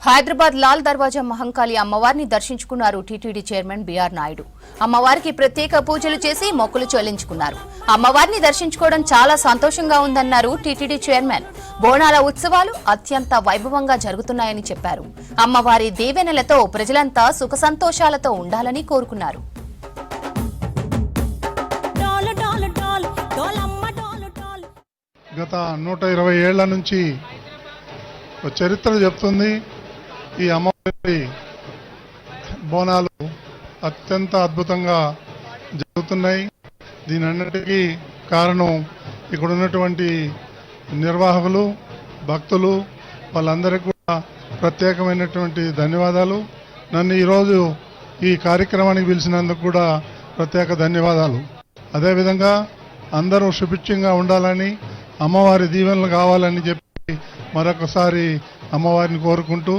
హైదరాబాద్ లాల్ దర్వాజా మహంకాళి అమ్మవారిని దర్శించుకున్నారు టీటీడీ చైర్మన్ బీఆర్ నాయుడు. అమ్మవారికి ప్రత్యేక పూజలు చేసి మొక్కులు చెల్లించుకున్నారు. అమ్మవారిని దర్శించుకోవడం చాలా సంతోషంగా ఉందన్నారు టీటీడీ చైర్మన్. బోనాల ఉత్సవాలు అత్యంత వైభవంగా జరుగుతున్నాయని చెప్పారు. అమ్మవారి దీవెనలతో ప్రజలంతా సుఖ సంతోషాలతో ఉండాలని కోరుకున్నారు. గత 120 ఏళ్ల నుంచి చరిత్ర చెప్తుంది. ఈ అమ్మవారి బోనాలు అత్యంత అద్భుతంగా జరుగుతున్నాయి. దీనన్నిటికీ కారణం ఇక్కడ ఉన్నటువంటి నిర్వాహకులు, భక్తులు, వాళ్ళందరికీ కూడా ప్రత్యేకమైనటువంటి ధన్యవాదాలు. నన్ను ఈరోజు ఈ కార్యక్రమానికి పిలిచినందుకు కూడా ప్రత్యేక ధన్యవాదాలు. అదేవిధంగా అందరూ సుభిక్షంగా ఉండాలని, అమ్మవారి దీవెనలు కావాలని చెప్పి మరొకసారి అమ్మవారిని కోరుకుంటూ